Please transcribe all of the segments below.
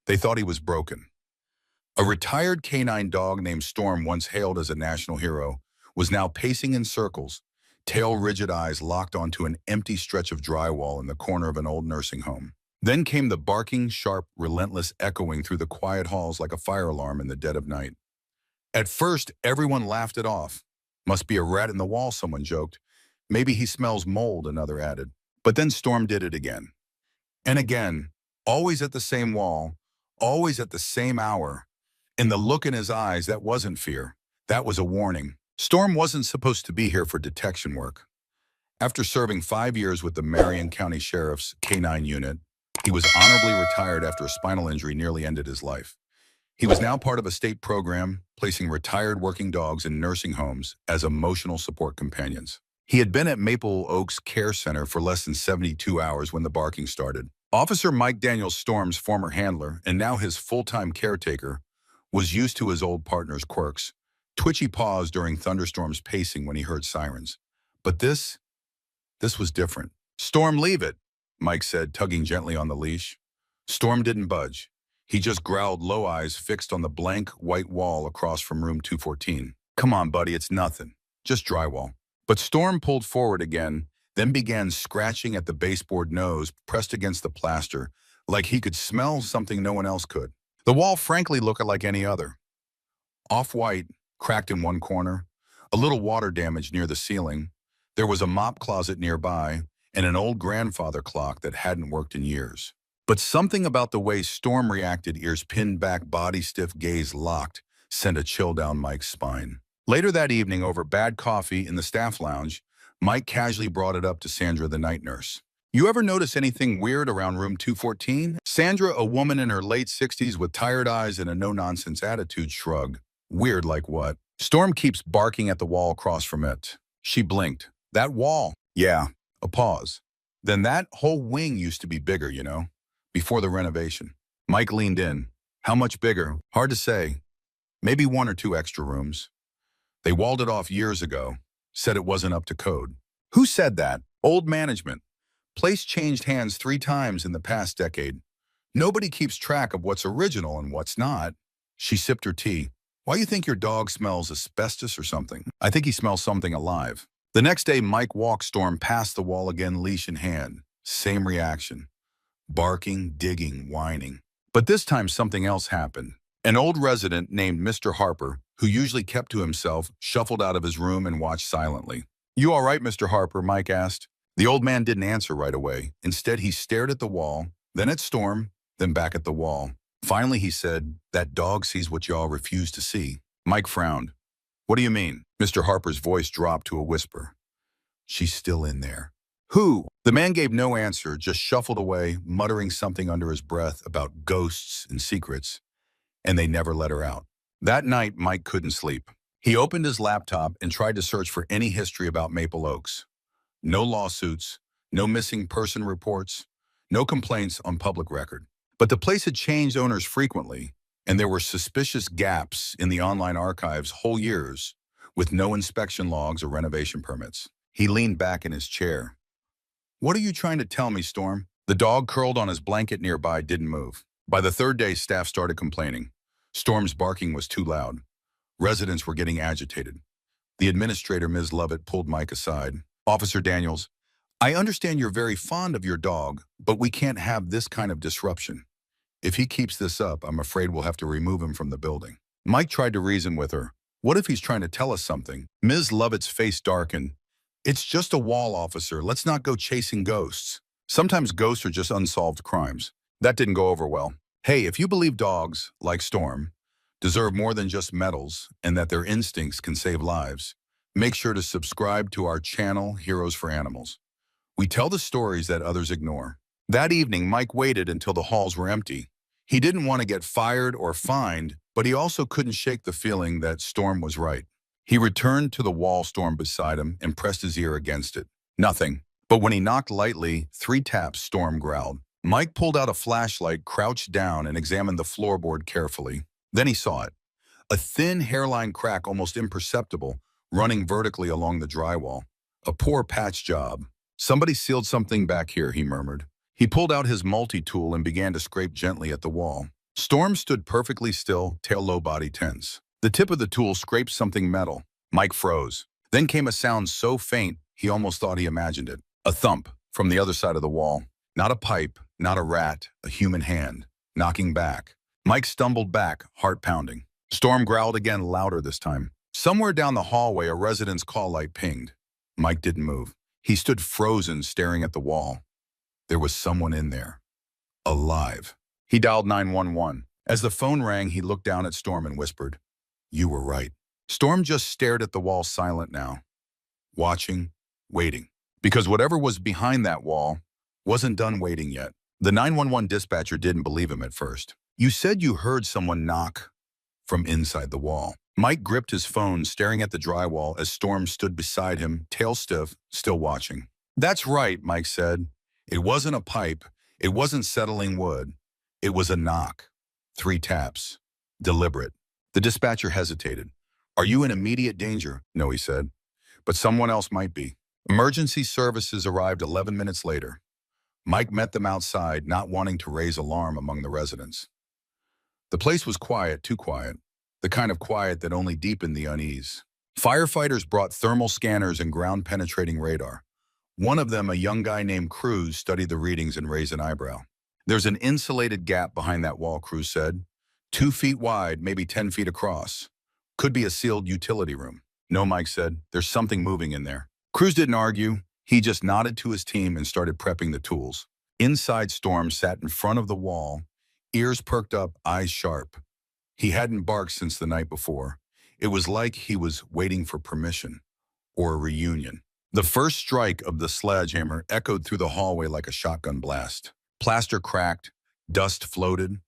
They thought he was broken. A retired canine dog named Storm, once hailed as a national hero, was now pacing in circles, tail rigid, eyes locked onto an empty stretch of drywall in the corner of an old nursing home. Then came the barking, sharp, relentless, echoing through the quiet halls like a fire alarm in the dead of night. At first, everyone laughed it off. Must be a rat in the wall, someone joked. Maybe he smells mold, another added. But then Storm did it again. And again, always at the same wall, always at the same hour. And the look in his eyes, that wasn't fear. That was a warning. Storm wasn't supposed to be here for detection work. After serving 5 years with the Marion County Sheriff's K-9 unit, he was honorably retired after a spinal injury nearly ended his life. He was now part of a state program placing retired working dogs in nursing homes as emotional support companions. He had been at Maple Oaks Care Center for less than 72 hours when the barking started. Officer Mike Daniels, Storm's former handler and now his full-time caretaker, was used to his old partner's quirks. Twitchy paws during thunderstorms, pacing when he heard sirens. But this was different. "Storm, leave it," Mike said, tugging gently on the leash. Storm didn't budge. He just growled, low eyes fixed on the blank white wall across from room 214. "Come on, buddy, it's nothing. Just drywall." But Storm pulled forward again, then began scratching at the baseboard nose pressed against the plaster, like he could smell something no one else could. The wall frankly looked like any other. Off-white, cracked in one corner, a little water damage near the ceiling. There was a mop closet nearby, and an old grandfather clock that hadn't worked in years. But something about the way Storm reacted, ears pinned back, body stiff, gaze locked, sent a chill down Mike's spine. Later that evening, over bad coffee in the staff lounge, Mike casually brought it up to Sandra, the night nurse. "You ever notice anything weird around room 214? Sandra, a woman in her late 60s with tired eyes and a no-nonsense attitude, shrugged. "Weird like what?" "Storm keeps barking at the wall across from it." She blinked. "That wall?" "Yeah." A pause. "Then that whole wing used to be bigger, you know, before the renovation." Mike leaned in. "How much bigger?" "Hard to say. Maybe 1 or 2 extra rooms. They walled it off years ago. Said it wasn't up to code." "Who said that?" "Old management. Place changed hands 3 times in the past decade. Nobody keeps track of what's original and what's not." She sipped her tea. "Why you think your dog smells asbestos or something?" "I think he smells something alive." The next day, Mike walked Storm past the wall again, leash in hand. Same reaction. Barking, digging, whining. But this time something else happened. An old resident named Mr. Harper, who usually kept to himself, shuffled out of his room and watched silently. "You all right, Mr. Harper?" Mike asked. The old man didn't answer right away. Instead, he stared at the wall, then at Storm, then back at the wall. Finally, he said, "That dog sees what y'all refuse to see." Mike frowned. "What do you mean?" Mr. Harper's voice dropped to a whisper. "She's still in there." "Who?" The man gave no answer, just shuffled away, muttering something under his breath about ghosts and secrets, and they never let her out. That night, Mike couldn't sleep. He opened his laptop and tried to search for any history about Maple Oaks. No lawsuits, no missing person reports, no complaints on public record. But the place had changed owners frequently, and there were suspicious gaps in the online archives whole years, with no inspection logs or renovation permits. He leaned back in his chair. "What are you trying to tell me, Storm?" The dog curled on his blanket nearby didn't move. By the 3rd day, staff started complaining. Storm's barking was too loud. Residents were getting agitated. The administrator, Ms. Lovett, pulled Mike aside. "Officer Daniels, I understand you're very fond of your dog, but we can't have this kind of disruption. If he keeps this up, I'm afraid we'll have to remove him from the building." Mike tried to reason with her. "What if he's trying to tell us something?" Ms. Lovett's face darkened. "It's just a wall, officer. Let's not go chasing ghosts. Sometimes ghosts are just unsolved crimes." That didn't go over well. "Hey, if you believe dogs, like Storm, deserve more than just medals and that their instincts can save lives, make sure to subscribe to our channel, Heroes for Animals. We tell the stories that others ignore." That evening, Mike waited until the halls were empty. He didn't want to get fired or fined, but he also couldn't shake the feeling that Storm was right. He returned to the wall Storm beside him and pressed his ear against it. Nothing. But when he knocked lightly, 3 taps, Storm growled. Mike pulled out a flashlight, crouched down, and examined the floorboard carefully. Then he saw it. A thin hairline crack, almost imperceptible, running vertically along the drywall. A poor patch job. "Somebody sealed something back here," he murmured. He pulled out his multi-tool and began to scrape gently at the wall. Storm stood perfectly still, tail low, body tense. The tip of the tool scraped something metal. Mike froze. Then came a sound so faint, he almost thought he imagined it. A thump from the other side of the wall. Not a pipe, not a rat, a human hand, knocking back. Mike stumbled back, heart pounding. Storm growled again, louder this time. Somewhere down the hallway, a resident's call light pinged. Mike didn't move. He stood frozen, staring at the wall. There was someone in there. Alive. He dialed 911. As the phone rang, he looked down at Storm and whispered, "You were right." Storm just stared at the wall, silent now. Watching, waiting. Because whatever was behind that wall wasn't done waiting yet. The 911 dispatcher didn't believe him at first. "You said you heard someone knock from inside the wall." Mike gripped his phone, staring at the drywall as Storm stood beside him, tail stiff, still watching. "That's right," Mike said. "It wasn't a pipe. It wasn't settling wood. It was a knock. 3 taps. Deliberate." The dispatcher hesitated. "Are you in immediate danger?" "No," he said. "But someone else might be." Emergency services arrived 11 minutes later. Mike met them outside, not wanting to raise alarm among the residents. The place was quiet, too quiet. The kind of quiet that only deepened the unease. Firefighters brought thermal scanners and ground-penetrating radar. One of them, a young guy named Cruz, studied the readings and raised an eyebrow. "There's an insulated gap behind that wall," Cruz said. 2 feet wide, maybe 10 feet across. Could be a sealed utility room. "No," Mike said. "There's something moving in there." Cruz didn't argue. He just nodded to his team and started prepping the tools. Inside, Storm sat in front of the wall, ears perked up, eyes sharp. He hadn't barked since the night before. It was like he was waiting for permission or a reunion. The first strike of the sledgehammer echoed through the hallway like a shotgun blast. Plaster cracked, dust floated.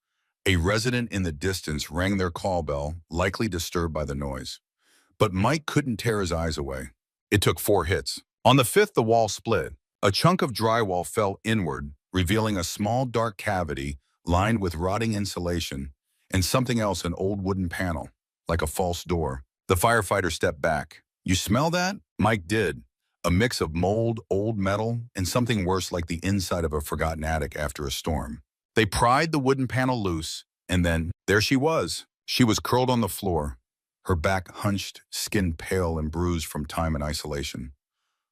A resident in the distance rang their call bell, likely disturbed by the noise. But Mike couldn't tear his eyes away. It took 4 hits. On the 5th, the wall split. A chunk of drywall fell inward, revealing a small dark cavity lined with rotting insulation and something else, an old wooden panel, like a false door. The firefighter stepped back. "You smell that?" Mike did. A mix of mold, old metal, and something worse, like the inside of a forgotten attic after a storm. They pried the wooden panel loose, and then there she was. She was curled on the floor, her back hunched, skin pale and bruised from time and isolation.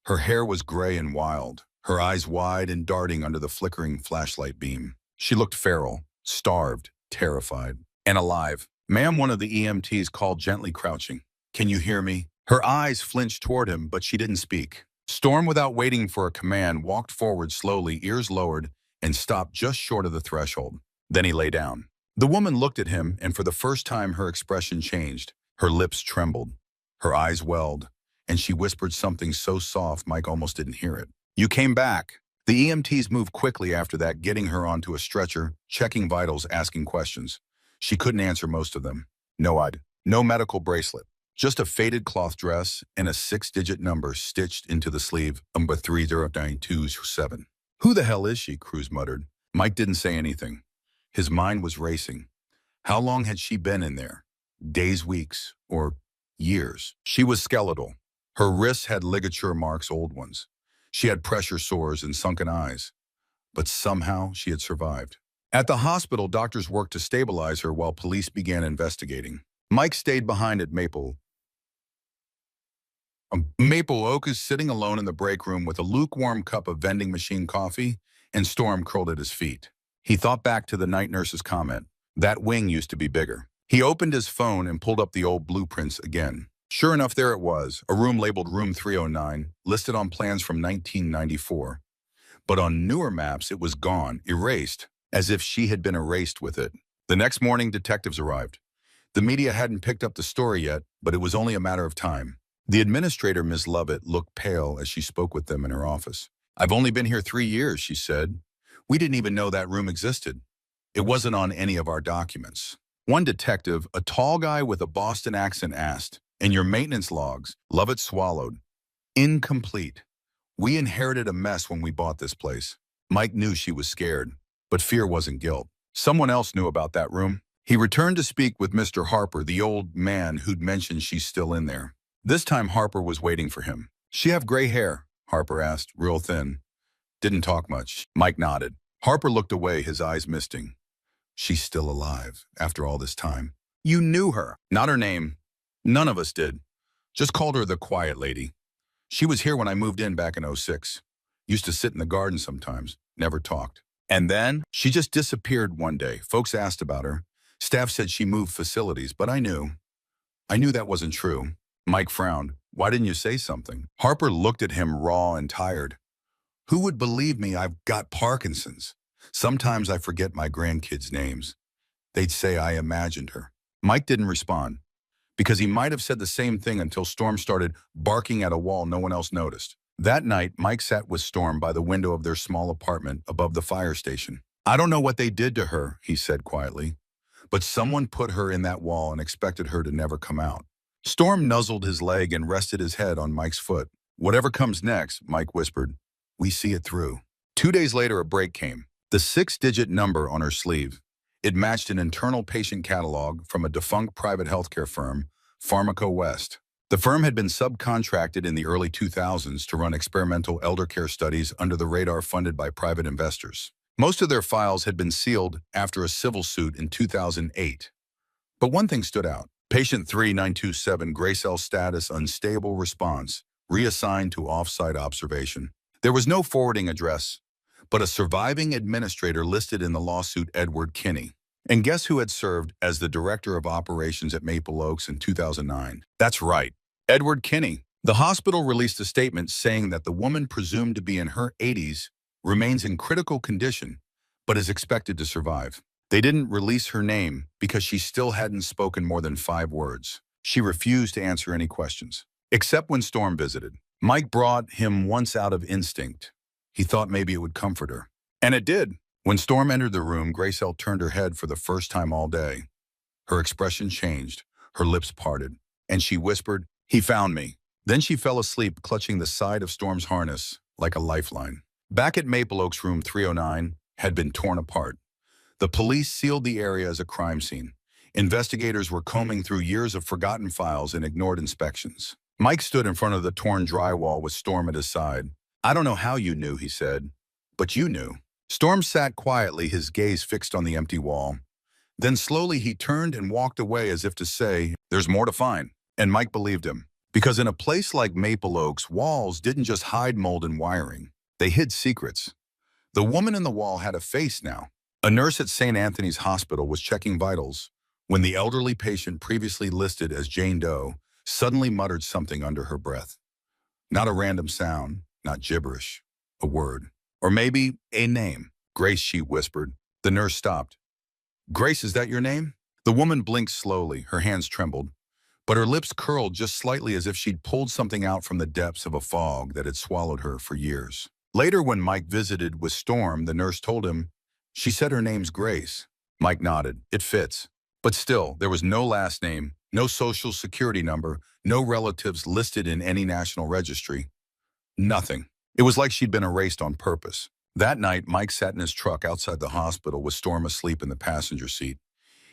Her hair was gray and wild, her eyes wide and darting under the flickering flashlight beam. She looked feral, starved, terrified, and alive. "Ma'am," one of the EMTs called, gently crouching. "Can you hear me?" Her eyes flinched toward him, but she didn't speak. Storm, without waiting for a command, walked forward slowly, ears lowered, and stopped just short of the threshold. Then he lay down. The woman looked at him, and for the first time her expression changed. Her lips trembled, her eyes welled, and she whispered something so soft Mike almost didn't hear it. "You came back." The EMTs moved quickly after that, getting her onto a stretcher, checking vitals, asking questions. She couldn't answer most of them. No medical bracelet. Just a faded cloth dress and a 6-digit number stitched into the sleeve, number 30927. "Who the hell is she?" Cruz muttered. Mike didn't say anything. His mind was racing. How long had she been in there? Days, weeks, or years? She was skeletal. Her wrists had ligature marks, old ones. She had pressure sores and sunken eyes. But somehow she had survived. At the hospital, doctors worked to stabilize her while police began investigating. Mike stayed behind at Maple. Maple Oak is sitting alone in the break room with a lukewarm cup of vending machine coffee, and Storm curled at his feet. He thought back to the night nurse's comment. That wing used to be bigger. He opened his phone and pulled up the old blueprints again. Sure enough, there it was, a room labeled Room 309, listed on plans from 1994. But on newer maps, it was gone, erased, as if she had been erased with it. The next morning, detectives arrived. The media hadn't picked up the story yet, but it was only a matter of time. The administrator, Ms. Lovett, looked pale as she spoke with them in her office. "I've only been here 3 years," she said. "We didn't even know that room existed. It wasn't on any of our documents." One detective, a tall guy with a Boston accent, asked, "In your maintenance logs?" Lovett swallowed. "Incomplete. We inherited a mess when we bought this place." Mike knew she was scared, but fear wasn't guilt. Someone else knew about that room. He returned to speak with Mr. Harper, the old man who'd mentioned she's still in there. This time Harper was waiting for him. "She have gray hair?" Harper asked, real thin. Didn't talk much. Mike nodded. Harper looked away, his eyes misting. She's still alive after all this time. You knew her. Not her name. None of us did. Just called her the quiet lady. She was here when I moved in back in '06. Used to sit in the garden sometimes. Never talked. And then she just disappeared one day. Folks asked about her. Staff said she moved facilities, but I knew. I knew that wasn't true. Mike frowned. Why didn't you say something? Harper looked at him raw and tired. Who would believe me? I've got Parkinson's. Sometimes I forget my grandkids' names. They'd say I imagined her. Mike didn't respond, because he might have said the same thing until Storm started barking at a wall no one else noticed. That night, Mike sat with Storm by the window of their small apartment above the fire station. I don't know what they did to her, he said quietly, but someone put her in that wall and expected her to never come out. Storm nuzzled his leg and rested his head on Mike's foot. Whatever comes next, Mike whispered, we see it through. 2 days later, a break came. The 6-digit number on her sleeve. It matched an internal patient catalog from a defunct private healthcare firm, Pharmaco West. The firm had been subcontracted in the early 2000s to run experimental elder care studies under the radar funded by private investors. Most of their files had been sealed after a civil suit in 2008. But one thing stood out. Patient 3927, Grace L. status unstable response, reassigned to off-site observation. There was no forwarding address, but a surviving administrator listed in the lawsuit, Edward Kinney. And guess who had served as the director of operations at Maple Oaks in 2009? That's right, Edward Kinney. The hospital released a statement saying that the woman, presumed to be in her 80s, remains in critical condition, but is expected to survive. They didn't release her name because she still hadn't spoken more than 5 words. She refused to answer any questions, except when Storm visited. Mike brought him once out of instinct. He thought maybe it would comfort her. And it did. When Storm entered the room, Grace L. turned her head for the first time all day. Her expression changed, her lips parted, and she whispered, he found me. Then she fell asleep, clutching the side of Storm's harness like a lifeline. Back at Maple Oaks, room 309 had been torn apart. The police sealed the area as a crime scene. Investigators were combing through years of forgotten files and ignored inspections. Mike stood in front of the torn drywall with Storm at his side. I don't know how you knew, he said, but you knew. Storm sat quietly, his gaze fixed on the empty wall. Then slowly he turned and walked away as if to say, there's more to find. And Mike believed him. Because in a place like Maple Oaks, walls didn't just hide mold and wiring. They hid secrets. The woman in the wall had a face now. A nurse at St. Anthony's Hospital was checking vitals when the elderly patient previously listed as Jane Doe suddenly muttered something under her breath. Not a random sound, not gibberish, a word. Or maybe a name. Grace, she whispered. The nurse stopped. Grace, is that your name? The woman blinked slowly, her hands trembled, but her lips curled just slightly as if she'd pulled something out from the depths of a fog that had swallowed her for years. Later, when Mike visited with Storm, the nurse told him, she said her name's Grace. Mike nodded. It fits. But still, there was no last name, no social security number, no relatives listed in any national registry. Nothing. It was like she'd been erased on purpose. That night, Mike sat in his truck outside the hospital with Storm asleep in the passenger seat.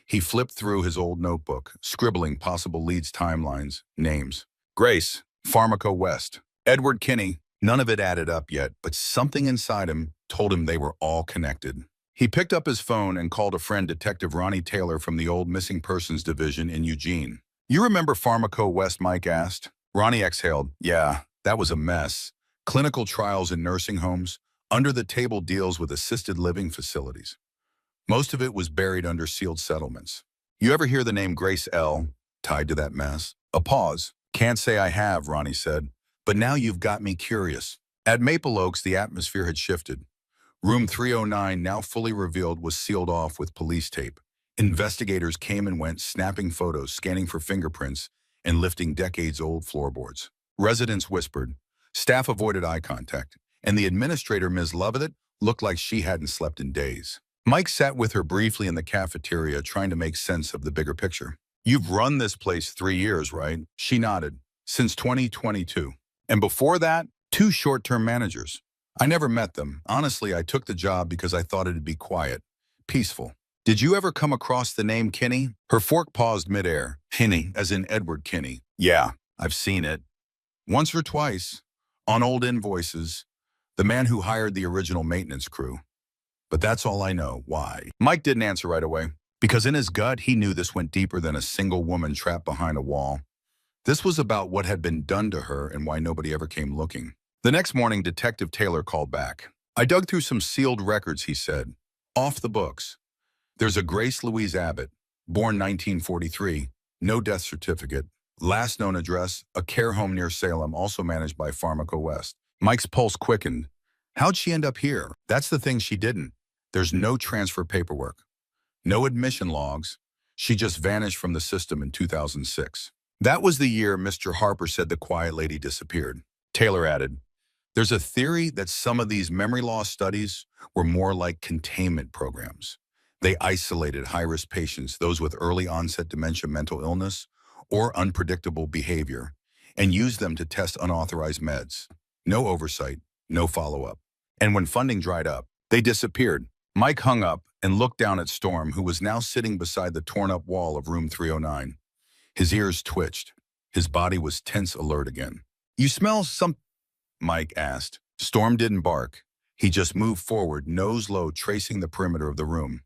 He flipped through his old notebook, scribbling possible leads, timelines, names. Grace, Pharmaco West, Edward Kinney. None of it added up yet, but something inside him told him they were all connected. He picked up his phone and called a friend, Detective Ronnie Taylor from the old Missing Persons Division in Eugene. You remember Pharmaco West, Mike asked. Ronnie exhaled. Yeah, that was a mess. Clinical trials in nursing homes, under-the-table deals with assisted living facilities. Most of it was buried under sealed settlements. You ever hear the name Grace L. tied to that mess? A pause. Can't say I have, Ronnie said. But now you've got me curious. At Maple Oaks, the atmosphere had shifted. Room 309, now fully revealed, was sealed off with police tape. Investigators came and went, snapping photos, scanning for fingerprints, and lifting decades-old floorboards. Residents whispered. Staff avoided eye contact, and the administrator, Ms. Lovett, looked like she hadn't slept in days. Mike sat with her briefly in the cafeteria, trying to make sense of the bigger picture. You've run this place 3 years, right? She nodded. Since 2022. And before that, 2 short-term managers. I never met them. Honestly, I took the job because I thought it'd be quiet, peaceful. Did you ever come across the name Kinney? Her fork paused midair. Kinney, as in Edward Kinney. Yeah, I've seen it. Once or twice, on old invoices, the man who hired the original maintenance crew. But that's all I know. Why? Mike didn't answer right away, because in his gut, he knew this went deeper than a single woman trapped behind a wall. This was about what had been done to her and why nobody ever came looking. The next morning, Detective Taylor called back. I dug through some sealed records, he said. Off the books. There's a Grace Louise Abbott, born 1943, no death certificate. Last known address, a care home near Salem, also managed by Pharmaco West. Mike's pulse quickened. How'd she end up here? That's the thing she didn't. There's no transfer paperwork. No admission logs. She just vanished from the system in 2006. That was the year Mr. Harper said the quiet lady disappeared. Taylor added, there's a theory that some of these memory loss studies were more like containment programs. They isolated high-risk patients, those with early onset dementia, mental illness, or unpredictable behavior, and used them to test unauthorized meds. No oversight, no follow-up. And when funding dried up, they disappeared. Mike hung up and looked down at Storm, who was now sitting beside the torn-up wall of room 309. His ears twitched. His body was tense alert again. You smell some... Mike asked. Storm didn't bark. He just moved forward, nose low, tracing the perimeter of the room.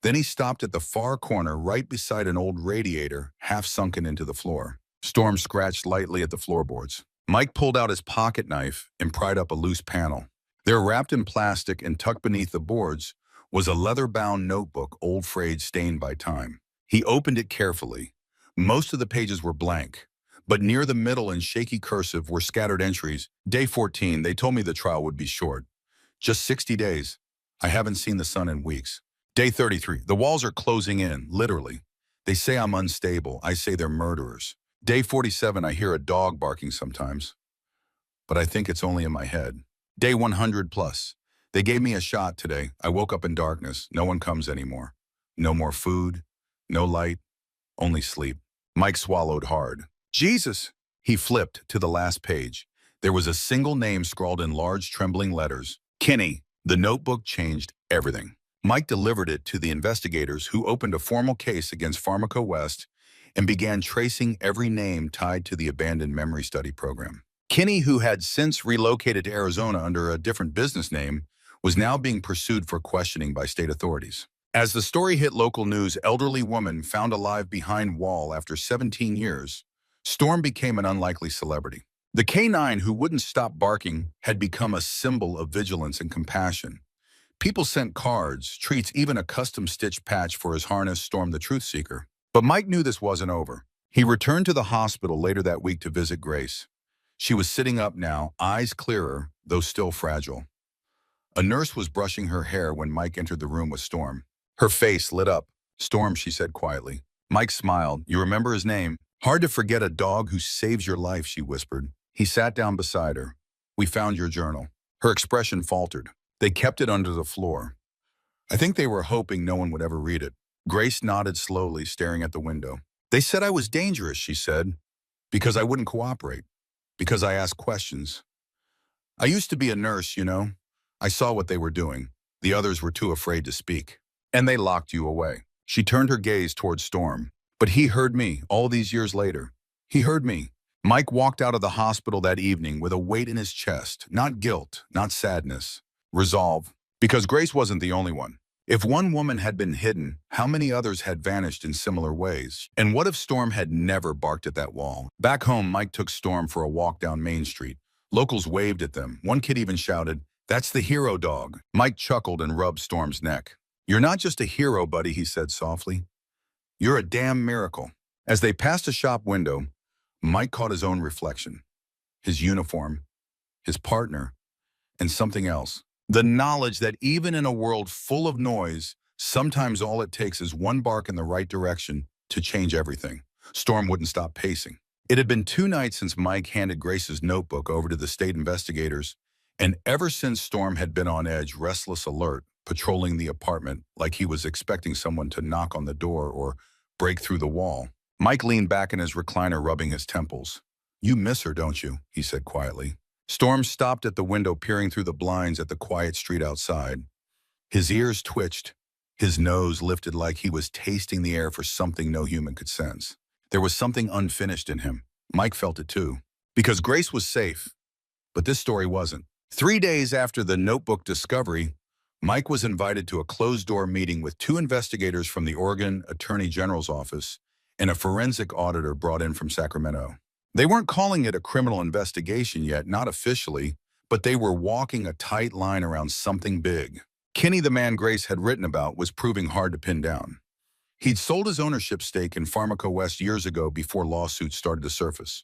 Then he stopped at the far corner, right beside an old radiator, half sunken into the floor. Storm scratched lightly at the floorboards. Mike pulled out his pocket knife and pried up a loose panel. There, wrapped in plastic and tucked beneath the boards, was a leather-bound notebook, old frayed, stained by time. He opened it carefully. Most of the pages were blank, but near the middle in shaky cursive were scattered entries. Day 14, they told me the trial would be short. Just 60 days. I haven't seen the sun in weeks. Day 33, the walls are closing in, literally. They say I'm unstable. I say they're murderers. Day 47, I hear a dog barking sometimes, but I think it's only in my head. Day 100 plus. They gave me a shot today. I woke up in darkness. No one comes anymore. No more food, no light, only sleep. Mike swallowed hard. Jesus! He flipped to the last page. There was a single name scrawled in large, trembling letters. Kinney. The notebook changed everything. Mike delivered it to the investigators, who opened a formal case against Pharmaco West and began tracing every name tied to the abandoned memory study program. Kinney, who had since relocated to Arizona under a different business name, was now being pursued for questioning by state authorities. As the story hit local news, elderly woman found alive behind wall after 17 years, Storm became an unlikely celebrity. The canine who wouldn't stop barking had become a symbol of vigilance and compassion. People sent cards, treats, even a custom-stitched patch for his harness, Storm the Truth Seeker. But Mike knew this wasn't over. He returned to the hospital later that week to visit Grace. She was sitting up now, eyes clearer, though still fragile. A nurse was brushing her hair when Mike entered the room with Storm. Her face lit up. Storm, she said quietly. Mike smiled. You remember his name? Hard to forget a dog who saves your life, she whispered. He sat down beside her. We found your journal. Her expression faltered. They kept it under the floor. I think they were hoping no one would ever read it. Grace nodded slowly, staring at the window. They said I was dangerous, she said, because I wouldn't cooperate, because I asked questions. I used to be a nurse, you know. I saw what they were doing. The others were too afraid to speak. And they locked you away. She turned her gaze towards Storm. But he heard me, all these years later. He heard me. Mike walked out of the hospital that evening with a weight in his chest, not guilt, not sadness, resolve, because Grace wasn't the only one. If one woman had been hidden, how many others had vanished in similar ways? And what if Storm had never barked at that wall? Back home, Mike took Storm for a walk down Main Street. Locals waved at them. One kid even shouted, "That's the hero dog." Mike chuckled and rubbed Storm's neck. You're not just a hero, buddy, he said softly. You're a damn miracle. As they passed a shop window, Mike caught his own reflection. His uniform, his partner, and something else. The knowledge that even in a world full of noise, sometimes all it takes is one bark in the right direction to change everything. Storm wouldn't stop pacing. It had been 2 nights since Mike handed Grace's notebook over to the state investigators, and ever since Storm had been on edge, restless alert, patrolling the apartment like he was expecting someone to knock on the door or break through the wall. Mike leaned back in his recliner, rubbing his temples. You miss her, don't you? He said quietly. Storm stopped at the window, peering through the blinds at the quiet street outside. His ears twitched. His nose lifted like he was tasting the air for something no human could sense. There was something unfinished in him. Mike felt it too. Because Grace was safe. But this story wasn't. 3 days after the notebook discovery, Mike was invited to a closed-door meeting with two investigators from the Oregon Attorney General's office and a forensic auditor brought in from Sacramento. They weren't calling it a criminal investigation yet, not officially, but they were walking a tight line around something big. Kinney, the man Grace had written about, was proving hard to pin down. He'd sold his ownership stake in Pharmaco West years ago before lawsuits started to surface.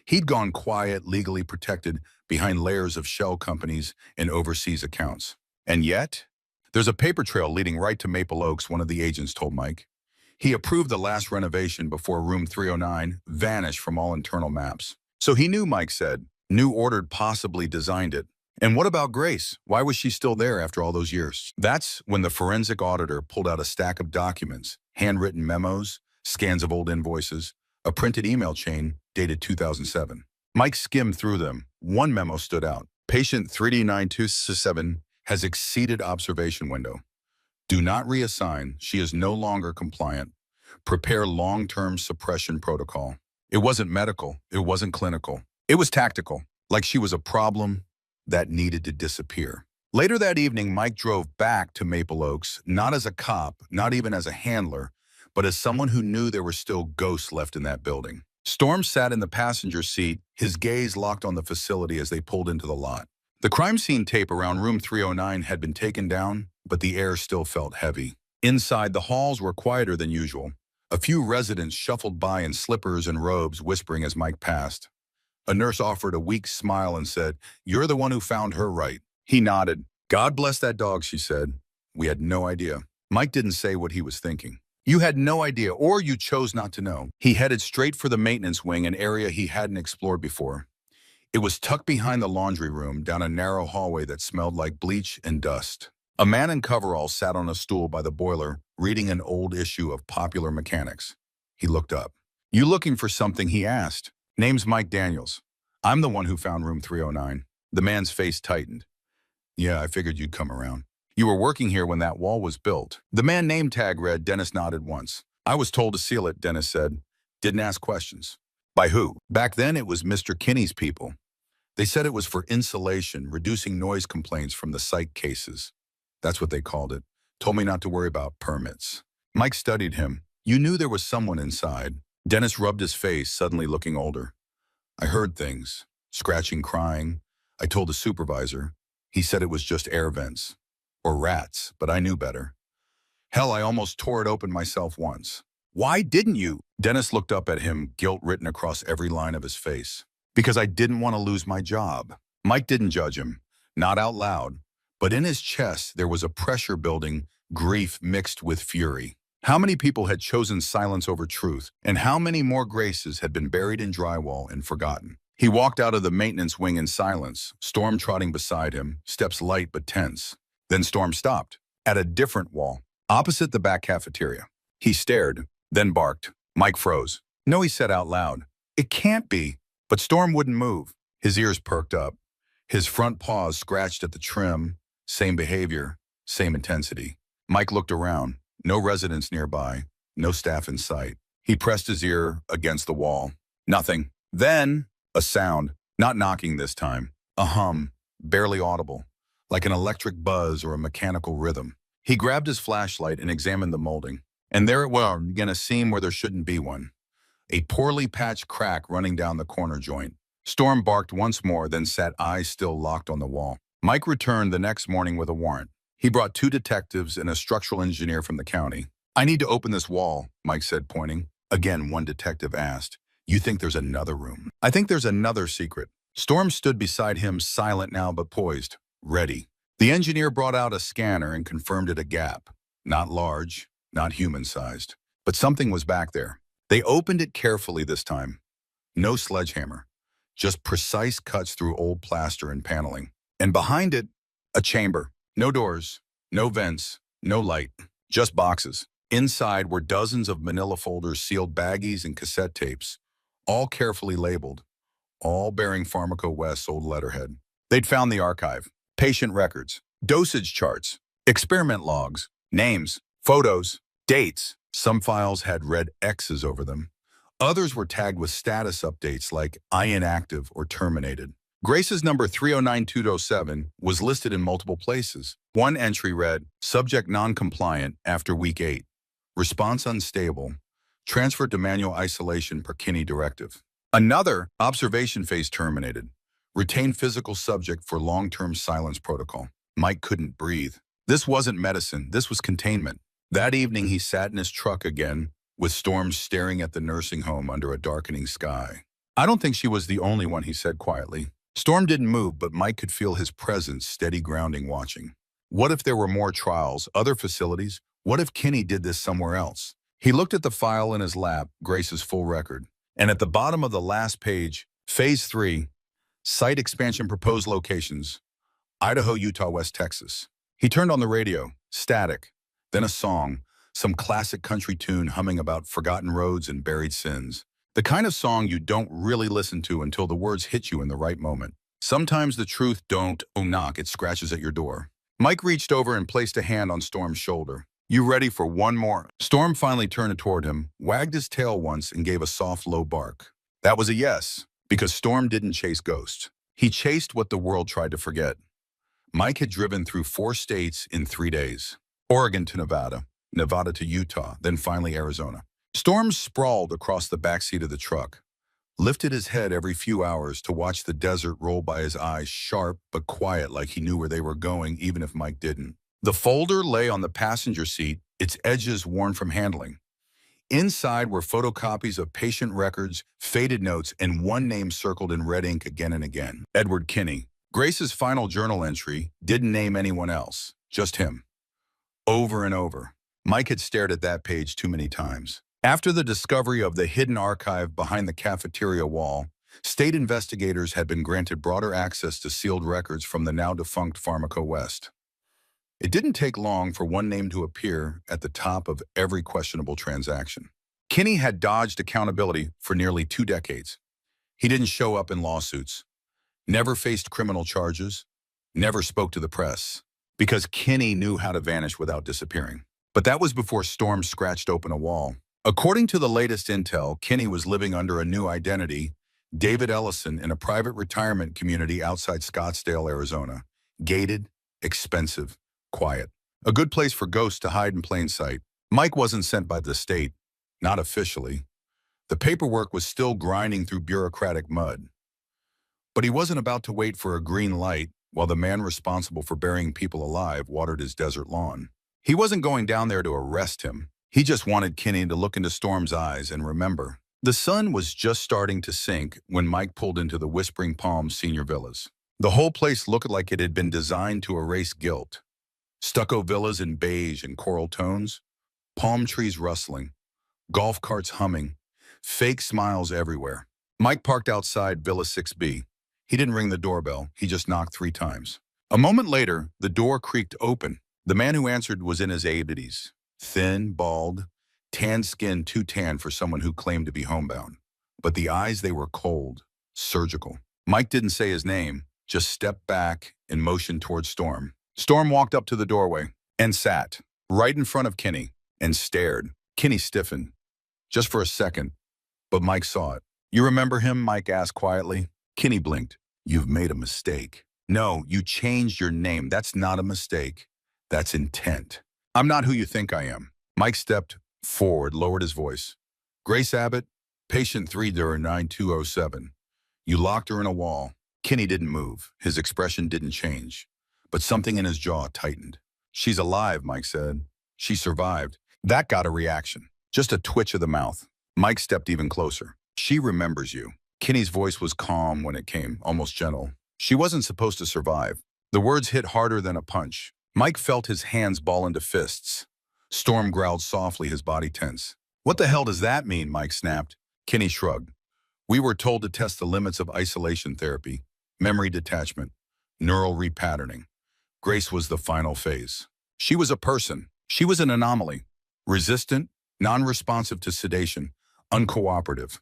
He'd gone quiet, legally protected, behind layers of shell companies and overseas accounts. And yet, there's a paper trail leading right to Maple Oaks, one of the agents told Mike. He approved the last renovation before room 309 vanished from all internal maps. So he knew, Mike said, knew, ordered, possibly designed it. And what about Grace? Why was she still there after all those years? That's when the forensic auditor pulled out a stack of documents, handwritten memos, scans of old invoices, a printed email chain dated 2007. Mike skimmed through them. One memo stood out. Patient 3D9227 has exceeded observation window. Do not reassign. She is no longer compliant. Prepare long-term suppression protocol. It wasn't medical. It wasn't clinical. It was tactical, like she was a problem that needed to disappear. Later that evening, Mike drove back to Maple Oaks, not as a cop, not even as a handler, but as someone who knew there were still ghosts left in that building. Storm sat in the passenger seat, his gaze locked on the facility as they pulled into the lot. The crime scene tape around room 309 had been taken down, but the air still felt heavy. Inside, the halls were quieter than usual. A few residents shuffled by in slippers and robes, whispering as Mike passed. A nurse offered a weak smile and said, "You're the one who found her, right?" He nodded. "God bless that dog," she said. "We had no idea." Mike didn't say what he was thinking. You had no idea, or you chose not to know. He headed straight for the maintenance wing, an area he hadn't explored before. It was tucked behind the laundry room, down a narrow hallway that smelled like bleach and dust. A man in coveralls sat on a stool by the boiler, reading an old issue of Popular Mechanics. He looked up. "You looking for something?" he asked. "Name's Mike Daniels. I'm the one who found room 309. The man's face tightened. "Yeah, I figured you'd come around. You were working here when that wall was built." The man name tag read. Dennis nodded once. "I was told to seal it," Dennis said. "Didn't ask questions." "By who?" "Back then it was Mr. Kinney's people. They said it was for insulation, reducing noise complaints from the psych cases. That's what they called it. Told me not to worry about permits." Mike studied him. "You knew there was someone inside." Dennis rubbed his face, suddenly looking older. "I heard things. Scratching, crying. I told the supervisor. He said it was just air vents. Or rats, but I knew better. Hell, I almost tore it open myself once." "Why didn't you?" Dennis looked up at him, guilt written across every line of his face. "Because I didn't want to lose my job." Mike didn't judge him. Not out loud. But in his chest, there was a pressure building, grief mixed with fury. How many people had chosen silence over truth, and how many more Graces had been buried in drywall and forgotten? He walked out of the maintenance wing in silence, Storm trotting beside him, steps light but tense. Then Storm stopped, at a different wall, opposite the back cafeteria. He stared, then barked. Mike froze. "No," he said out loud. "It can't be." But Storm wouldn't move. His ears perked up. His front paws scratched at the trim. Same behavior, same intensity. Mike looked around. No residents nearby. No staff in sight. He pressed his ear against the wall. Nothing. Then, a sound. Not knocking this time. A hum. Barely audible. Like an electric buzz or a mechanical rhythm. He grabbed his flashlight and examined the molding. And there it was, in a seam where there shouldn't be one. A poorly patched crack running down the corner joint. Storm barked once more, then sat eyes still locked on the wall. Mike returned the next morning with a warrant. He brought 2 detectives and a structural engineer from the county. "I need to open this wall," Mike said, pointing. Again, one detective asked, "You think there's another room?" "I think there's another secret." Storm stood beside him, silent now but poised, ready. The engineer brought out a scanner and confirmed it a gap. Not large, not human-sized, but something was back there. They opened it carefully this time. No sledgehammer, just precise cuts through old plaster and paneling. And behind it, a chamber. No doors, no vents, no light, just boxes. Inside were dozens of manila folders, sealed baggies, and cassette tapes, all carefully labeled, all bearing Pharmaco West's old letterhead. They'd found the archive, patient records, dosage charts, experiment logs, names, photos, dates. Some files had red X's over them. Others were tagged with status updates like inactive or terminated. Grace's number 309207 was listed in multiple places. One entry read, subject non-compliant after week 8. Response unstable. Transferred to manual isolation per Kinney directive. Another, observation phase terminated. Retain physical subject for long-term silence protocol. Mike couldn't breathe. This wasn't medicine, this was containment. That evening he sat in his truck again, with Storm staring at the nursing home under a darkening sky. I don't think she was the only one, he said quietly. Storm didn't move, but Mike could feel his presence, steady grounding, watching. What if there were more trials, other facilities? What if Kinney did this somewhere else? He looked at the file in his lap, Grace's full record. And at the bottom of the last page, Phase 3, Site Expansion Proposed Locations, Idaho, Utah, West Texas. He turned on the radio, static, then a song, some classic country tune humming about forgotten roads and buried sins. The kind of song you don't really listen to until the words hit you in the right moment. Sometimes the truth don't knock, it scratches at your door. Mike reached over and placed a hand on Storm's shoulder. You ready for one more? Storm finally turned toward him, wagged his tail once, and gave a soft, low bark. That was a yes, because Storm didn't chase ghosts. He chased what the world tried to forget. Mike had driven through 4 states in 3 days. Oregon to Nevada, Nevada to Utah, then finally Arizona. Storm sprawled across the backseat of the truck, lifted his head every few hours to watch the desert roll by his eyes, sharp but quiet, like he knew where they were going even if Mike didn't. The folder lay on the passenger seat, its edges worn from handling. Inside were photocopies of patient records, faded notes, and one name circled in red ink again and again. Edward Kinney. Grace's final journal entry didn't name anyone else, just him. Over and over. Mike had stared at that page too many times. After the discovery of the hidden archive behind the cafeteria wall, state investigators had been granted broader access to sealed records from the now-defunct Pharmaco West. It didn't take long for one name to appear at the top of every questionable transaction. Kinney had dodged accountability for nearly 2 decades. He didn't show up in lawsuits, never faced criminal charges, never spoke to the press, because Kinney knew how to vanish without disappearing. But that was before Storm scratched open a wall. According to the latest intel, Kinney was living under a new identity, David Ellison, in a private retirement community outside Scottsdale, Arizona. Gated, expensive, quiet. A good place for ghosts to hide in plain sight. Mike wasn't sent by the state, not officially. The paperwork was still grinding through bureaucratic mud. But he wasn't about to wait for a green light while the man responsible for burying people alive watered his desert lawn. He wasn't going down there to arrest him. He just wanted Kinney to look into Storm's eyes and remember. The sun was just starting to sink when Mike pulled into the Whispering Palms Senior Villas. The whole place looked like it had been designed to erase guilt. Stucco villas in beige and coral tones, palm trees rustling, golf carts humming, fake smiles everywhere. Mike parked outside Villa 6B. He didn't ring the doorbell, he just knocked 3 times. A moment later, the door creaked open. The man who answered was in his 80s. Thin, bald, tan skin, too tan for someone who claimed to be homebound. But the eyes, they were cold, surgical. Mike didn't say his name, just stepped back and motioned towards Storm. Storm walked up to the doorway and sat right in front of Kinney and stared. Kinney stiffened, just for a second, but Mike saw it. You remember him? Mike asked quietly. Kinney blinked. You've made a mistake. No, you changed your name. That's not a mistake. That's intent. I'm not who you think I am. Mike stepped forward, lowered his voice. Grace Abbott, patient 3-9207. You locked her in a wall. Kinney didn't move. His expression didn't change. But something in his jaw tightened. She's alive, Mike said. She survived. That got a reaction. Just a twitch of the mouth. Mike stepped even closer. She remembers you. Kinney's voice was calm when it came, almost gentle. She wasn't supposed to survive. The words hit harder than a punch. Mike felt his hands ball into fists. Storm growled softly, his body tense. What the hell does that mean? Mike snapped. Kinney shrugged. We were told to test the limits of isolation therapy, memory detachment, neural repatterning. Grace was the final phase. She was a person. She was an anomaly. Resistant, non-responsive to sedation, uncooperative.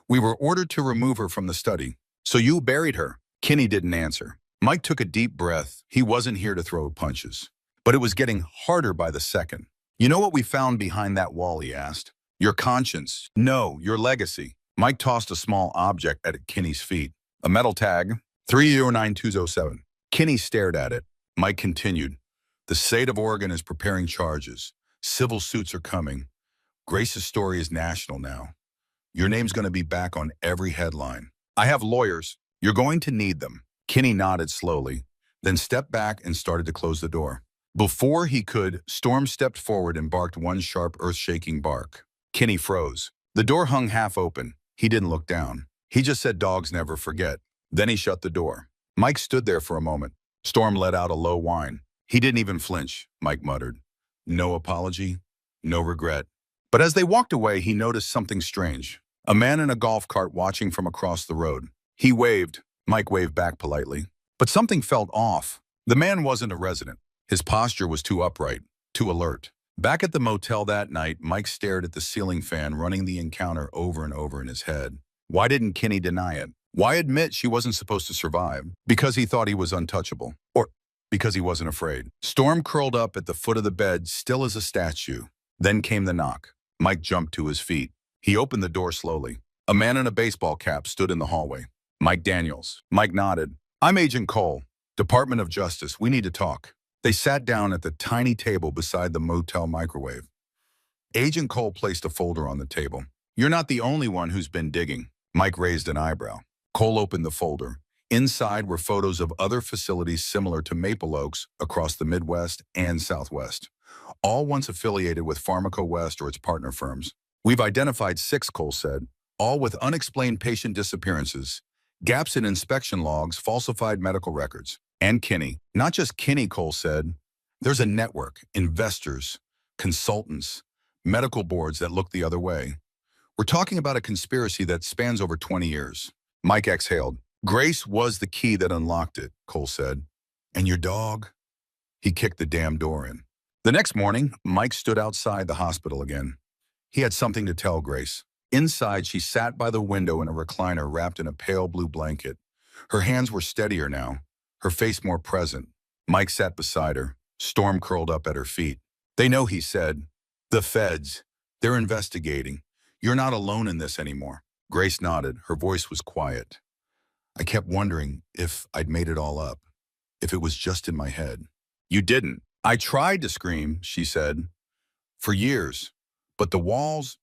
We were ordered to remove her from the study. So you buried her. Kinney didn't answer. Mike took a deep breath. He wasn't here to throw punches. But it was getting harder by the second. You know what we found behind that wall, he asked. Your conscience. No, your legacy. Mike tossed a small object at Kinney's feet. A metal tag, 309-207. Kinney stared at it. Mike continued. The state of Oregon is preparing charges. Civil suits are coming. Grace's story is national now. Your name's going to be back on every headline. I have lawyers. You're going to need them. Kinney nodded slowly, then stepped back and started to close the door. Before he could, Storm stepped forward and barked one sharp, earth-shaking bark. Kinney froze. The door hung half open. He didn't look down. He just said dogs never forget. Then he shut the door. Mike stood there for a moment. Storm let out a low whine. He didn't even flinch, Mike muttered. No apology, no regret. But as they walked away, he noticed something strange. A man in a golf cart watching from across the road. He waved. Mike waved back politely. But something felt off. The man wasn't a resident. His posture was too upright, too alert. Back at the motel that night, Mike stared at the ceiling fan running the encounter over and over in his head. Why didn't Kinney deny it? Why admit she wasn't supposed to survive? Because he thought he was untouchable. Or because he wasn't afraid. Storm curled up at the foot of the bed, still as a statue. Then came the knock. Mike jumped to his feet. He opened the door slowly. A man in a baseball cap stood in the hallway. Mike Daniels. Mike nodded. I'm Agent Cole, Department of Justice. We need to talk. They sat down at the tiny table beside the motel microwave. Agent Cole placed a folder on the table. You're not the only one who's been digging. Mike raised an eyebrow. Cole opened the folder. Inside were photos of other facilities similar to Maple Oaks across the Midwest and Southwest, all once affiliated with Pharmaco West or its partner firms. We've identified 6, Cole said, all with unexplained patient disappearances, gaps in inspection logs, falsified medical records. And Kinney. Not just Kinney, Cole said. There's a network, investors, consultants, medical boards that look the other way. We're talking about a conspiracy that spans over 20 years. Mike exhaled. Grace was the key that unlocked it, Cole said. And your dog? He kicked the damn door in. The next morning, Mike stood outside the hospital again. He had something to tell Grace. Inside, she sat by the window in a recliner wrapped in a pale blue blanket. Her hands were steadier now, her face more present. Mike sat beside her. Storm curled up at her feet. They know, he said. The feds. They're investigating. You're not alone in this anymore. Grace nodded. Her voice was quiet. I kept wondering if I'd made it all up, if it was just in my head. You didn't. I tried to scream, she said, for years. But the walls,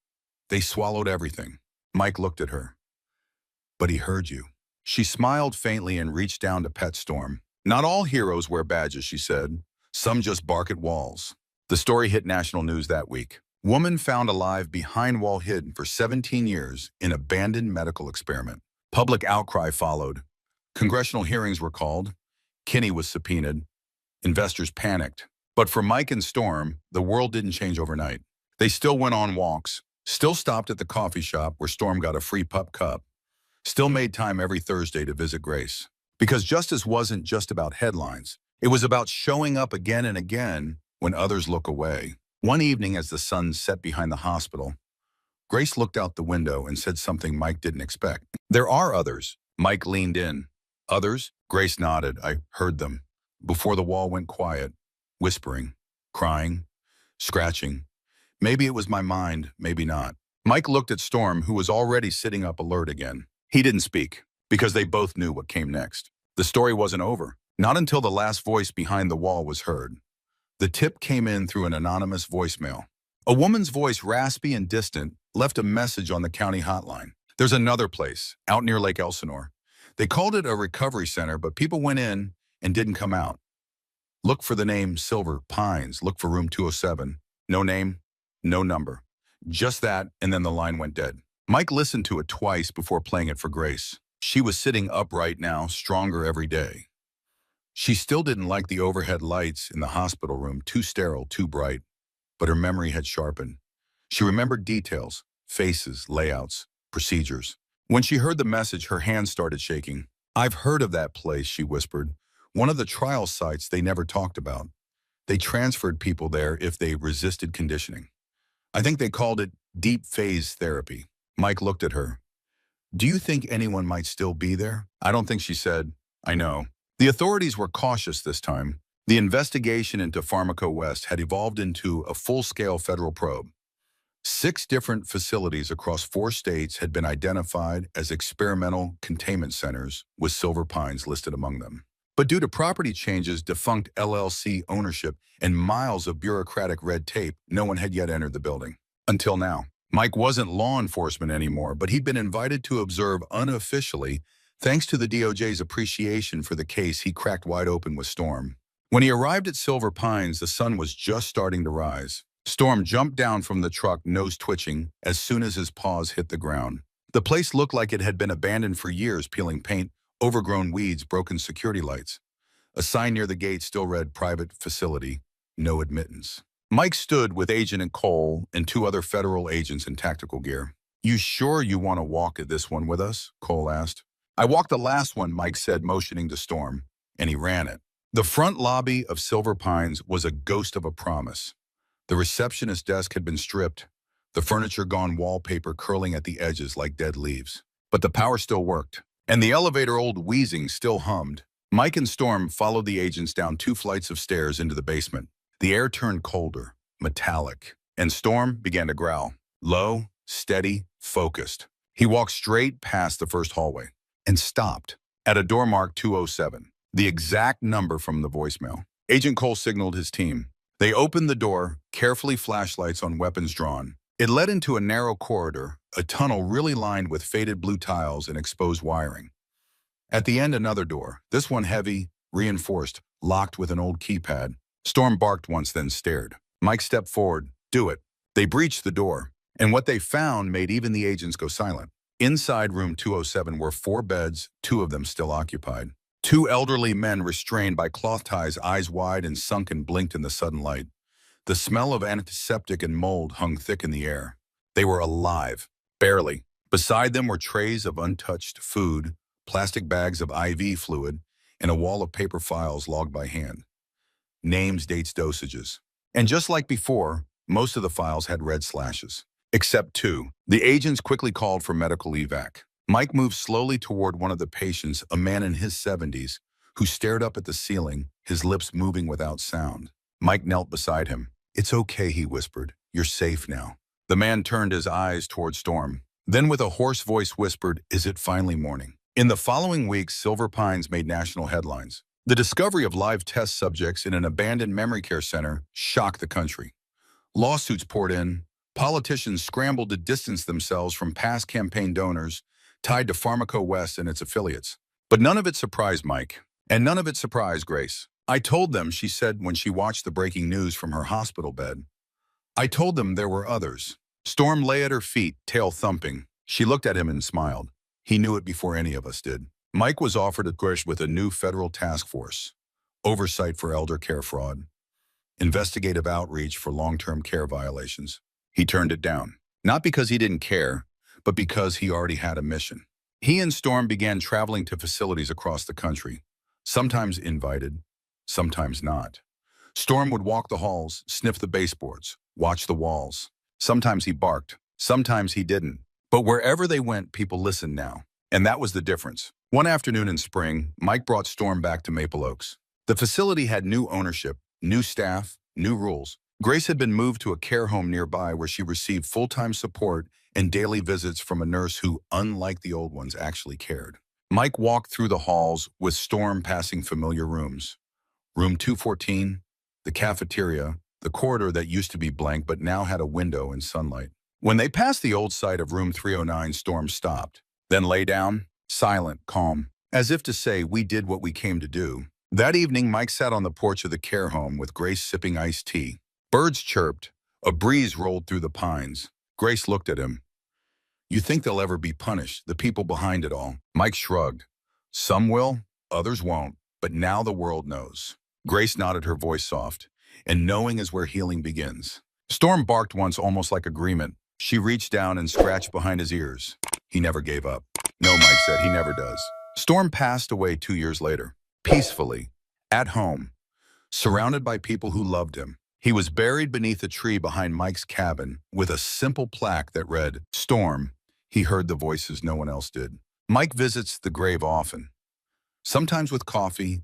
they swallowed everything. Mike looked at her. But he heard you. She smiled faintly and reached down to pet Storm. Not all heroes wear badges, she said. Some just bark at walls. The story hit national news that week. Woman found alive behind wall hidden for 17 years in abandoned medical experiment. Public outcry followed. Congressional hearings were called. Kinney was subpoenaed. Investors panicked. But for Mike and Storm, the world didn't change overnight. They still went on walks, still stopped at the coffee shop where Storm got a free pup cup, still made time every Thursday to visit Grace. Because justice wasn't just about headlines. It was about showing up again and again when others look away. One evening as the sun set behind the hospital, Grace looked out the window and said something Mike didn't expect. There are others. Mike leaned in. Others? Grace nodded. I heard them. Before the wall went quiet, whispering, crying, scratching. Maybe it was my mind, maybe not. Mike looked at Storm, who was already sitting up alert again. He didn't speak, because they both knew what came next. The story wasn't over. Not until the last voice behind the wall was heard. The tip came in through an anonymous voicemail. A woman's voice, raspy and distant, left a message on the county hotline. There's another place, out near Lake Elsinore. They called it a recovery center, but people went in and didn't come out. Look for the name Silver Pines. Look for room 207. No name, no number. Just that, and then the line went dead. Mike listened to it twice before playing it for Grace. She was sitting upright now, stronger every day. She still didn't like the overhead lights in the hospital room, too sterile, too bright. But her memory had sharpened. She remembered details, faces, layouts, procedures. When she heard the message, her hands started shaking. I've heard of that place, she whispered. One of the trial sites they never talked about. They transferred people there if they resisted conditioning. I think they called it deep phase therapy. Mike looked at her. Do you think anyone might still be there? I don't think, she said. I know. The authorities were cautious this time. The investigation into Pharmaco West had evolved into a full-scale federal probe. 6 different facilities across 4 states had been identified as experimental containment centers, with Silver Pines listed among them. But due to property changes, defunct LLC ownership, and miles of bureaucratic red tape, no one had yet entered the building. Until now. Mike wasn't law enforcement anymore, but he'd been invited to observe unofficially thanks to the DOJ's appreciation for the case he cracked wide open with Storm. When he arrived at Silver Pines, the sun was just starting to rise. Storm jumped down from the truck, nose twitching, as soon as his paws hit the ground. The place looked like it had been abandoned for years, peeling paint, overgrown weeds, broken security lights. A sign near the gate still read, "Private Facility, No Admittance." Mike stood with Agent Cole and two other federal agents in tactical gear. "You sure you want to walk this one with us?" Cole asked. "I walked the last one," Mike said, motioning to Storm, and he ran it. The front lobby of Silver Pines was a ghost of a promise. The receptionist desk had been stripped, the furniture gone, wallpaper curling at the edges like dead leaves. But the power still worked, and the elevator, old wheezing, still hummed. Mike and Storm followed the agents down 2 flights of stairs into the basement. The air turned colder, metallic, and Storm began to growl. Low, steady, focused. He walked straight past the first hallway and stopped at a door marked 207, the exact number from the voicemail. Agent Cole signaled his team. They opened the door, carefully, flashlights on, weapons drawn. It led into a narrow corridor, a tunnel really lined with faded blue tiles and exposed wiring. At the end, another door, this one heavy, reinforced, locked with an old keypad. Storm barked once, then stared. Mike stepped forward. "Do it." They breached the door, and what they found made even the agents go silent. Inside room 207 were 4 beds, 2 of them still occupied. 2 elderly men restrained by cloth ties, eyes wide and sunken, blinked in the sudden light. The smell of antiseptic and mold hung thick in the air. They were alive, barely. Beside them were trays of untouched food, plastic bags of IV fluid, and a wall of paper files logged by hand. Names, dates, dosages. And just like before, most of the files had red slashes. Except 2. The agents quickly called for medical evac. Mike moved slowly toward one of the patients, a man in his 70s, who stared up at the ceiling, his lips moving without sound. Mike knelt beside him. "It's okay," he whispered. "You're safe now." The man turned his eyes toward Storm. Then with a hoarse voice whispered, "Is it finally morning?" In the following weeks, Silver Pines made national headlines. The discovery of live test subjects in an abandoned memory care center shocked the country. Lawsuits poured in. Politicians scrambled to distance themselves from past campaign donors tied to Pharmaco West and its affiliates. But none of it surprised Mike, and none of it surprised Grace. "I told them," she said when she watched the breaking news from her hospital bed. "I told them there were others." Storm lay at her feet, tail thumping. She looked at him and smiled. He knew it before any of us did. Mike was offered a push with a new federal task force, oversight for elder care fraud, investigative outreach for long-term care violations. He turned it down, not because he didn't care, but because he already had a mission. He and Storm began traveling to facilities across the country, sometimes invited, sometimes not. Storm would walk the halls, sniff the baseboards, watch the walls. Sometimes he barked, sometimes he didn't. But wherever they went, people listened now. And that was the difference. One afternoon in spring, Mike brought Storm back to Maple Oaks. The facility had new ownership, new staff, new rules. Grace had been moved to a care home nearby where she received full-time support and daily visits from a nurse who, unlike the old ones, actually cared. Mike walked through the halls with Storm passing familiar rooms. Room 214, the cafeteria, the corridor that used to be blank but now had a window and sunlight. When they passed the old site of room 309, Storm stopped, then lay down, silent, calm, as if to say, "We did what we came to do." That evening, Mike sat on the porch of the care home with Grace sipping iced tea. Birds chirped. A breeze rolled through the pines. Grace looked at him. "You think they'll ever be punished, the people behind it all?" Mike shrugged. "Some will, others won't, but now the world knows." Grace nodded, her voice soft. "And knowing is where healing begins." Storm barked once, almost like agreement. She reached down and scratched behind his ears. He never gave up. "No," Mike said, "he never does." Storm passed away 2 years later, peacefully, at home, surrounded by people who loved him. He was buried beneath a tree behind Mike's cabin with a simple plaque that read, "Storm, he heard the voices no one else did." Mike visits the grave often, sometimes with coffee,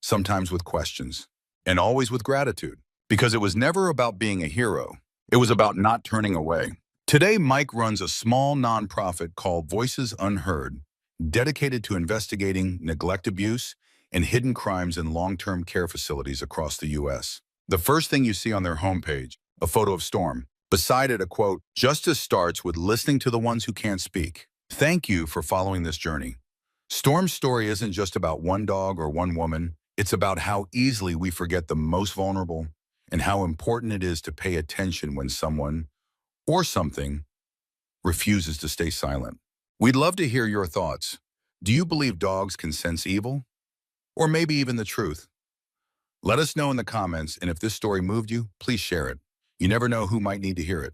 sometimes with questions, and always with gratitude, because it was never about being a hero. It was about not turning away. Today, Mike runs a small nonprofit called Voices Unheard, dedicated to investigating neglect, abuse, and hidden crimes in long-term care facilities across the U.S. The first thing you see on their homepage, a photo of Storm. Beside it, a quote, "Justice starts with listening to the ones who can't speak." Thank you for following this journey. Storm's story isn't just about one dog or one woman. It's about how easily we forget the most vulnerable and how important it is to pay attention when someone or something refuses to stay silent. We'd love to hear your thoughts. Do you believe dogs can sense evil? Or maybe even the truth? Let us know in the comments, and if this story moved you, please share it. You never know who might need to hear it.